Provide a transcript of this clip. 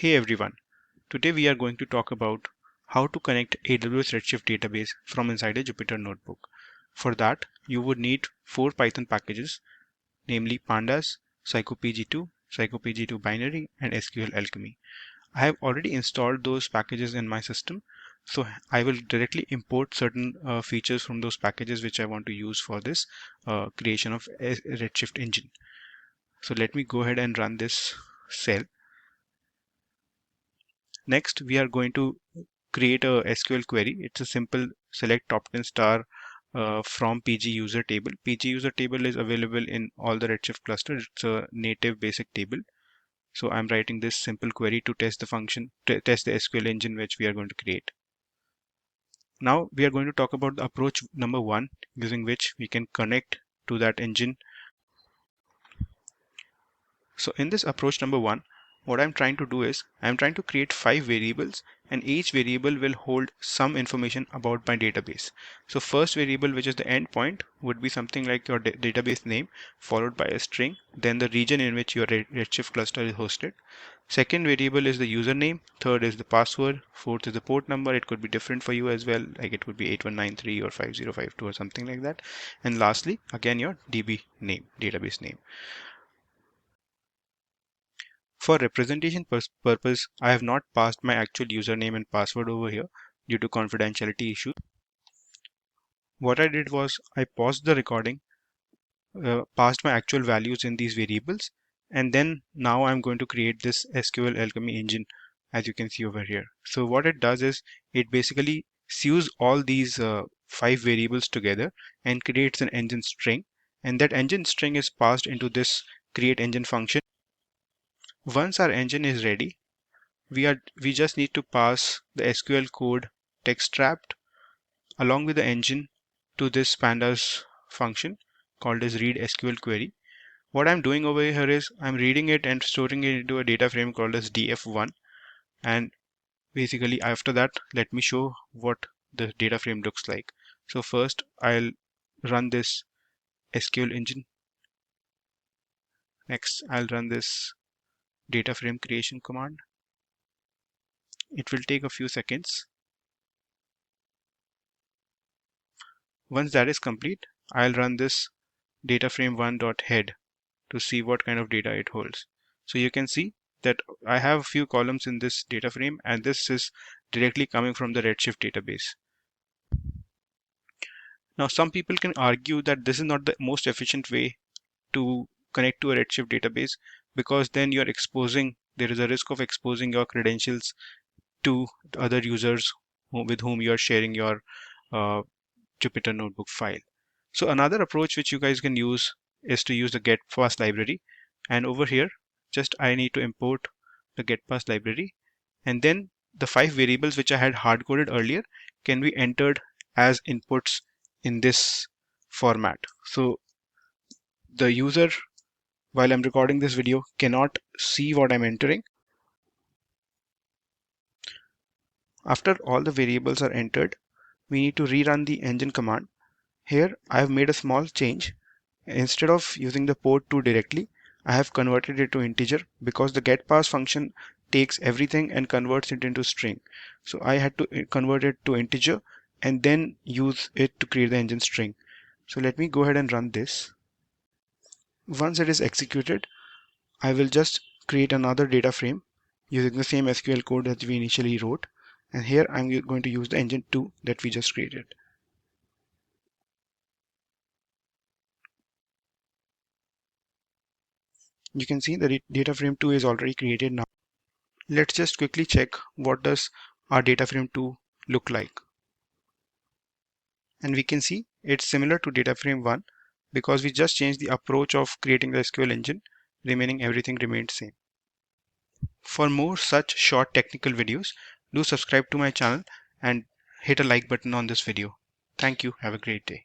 Hey everyone, today we are going to talk about how to connect AWS Redshift database from inside a Jupyter notebook. For that, you would need 4 Python packages, namely pandas, psychopg2, psychopg2 binary, and SQL alchemy. I have already installed those packages in my system, so I will directly import certain features from those packages which I want to use for this creation of a Redshift engine. So let me go ahead and run this cell. Next, we are going to create a SQL query. It's a simple select top 10 star from PG user table. PG user table is available in all the Redshift clusters. It's a native basic table. So I'm writing this simple query to test the function, test the SQL engine which we are going to create. Now we are going to talk about the approach number 1, using which we can connect to that engine. So in this approach number 1, what I'm trying to do is I'm trying to create 5 variables, and each variable will hold some information about my database. So first variable, which is the endpoint, would be something like your database name followed by a string, then the region in which your Redshift cluster is hosted. Second variable is the username, third is the password, fourth is the port number. It could be different for you as well, like it would be 8193 or 5052 or something like that. And lastly, again, your DB name, database name. For representation purpose, I have not passed my actual username and password over here due to confidentiality issues. What I did was I paused the recording, passed my actual values in these variables, and then now I'm going to create this SQL Alchemy engine, as you can see over here. So what it does is it basically sews all these 5 variables together and creates an engine string, and that engine string is passed into this create engine function. Once our engine is ready, we just need to pass the SQL code text wrapped along with the engine to this pandas function called as read SQL query. What I'm doing over here is I'm reading it and storing it into a data frame called as df1, and basically after that let me show what the data frame looks like. So first I'll run this SQL engine. Next I'll run this data frame creation command. It will take a few seconds. Once that is complete, I'll run this data frame one.head to see what kind of data it holds. So you can see that I have a few columns in this data frame, and this is directly coming from the Redshift database. Now some people can argue that this is not the most efficient way to connect to a Redshift database, because then there is a risk of exposing your credentials to other users with whom you are sharing your uh, Jupyter notebook file. So another approach which you guys can use is to use the getPass library, and over here just I need to import the getPass library, and then the 5 variables which I had hard coded earlier can be entered as inputs in this format. So the user, while I'm recording this video, cannot see what I'm entering. After all the variables are entered, we need to rerun the engine command. Here I have made a small change. Instead of using the port 2 directly, I have converted it to integer, because the getPass function takes everything and converts it into string. So I had to convert it to integer and then use it to create the engine string. So let me go ahead and run this. Once it is executed, I will just create another data frame using the same SQL code that we initially wrote. And here I'm going to use the engine 2 that we just created. You can see that data frame 2 is already created now. Let's just quickly check what does our data frame 2 look like. And we can see it's similar to data frame 1 because we just changed the approach of creating the SQL engine, remaining everything remained same. For more such short technical videos, do subscribe to my channel and hit a like button on this video. Thank you. Have a great day.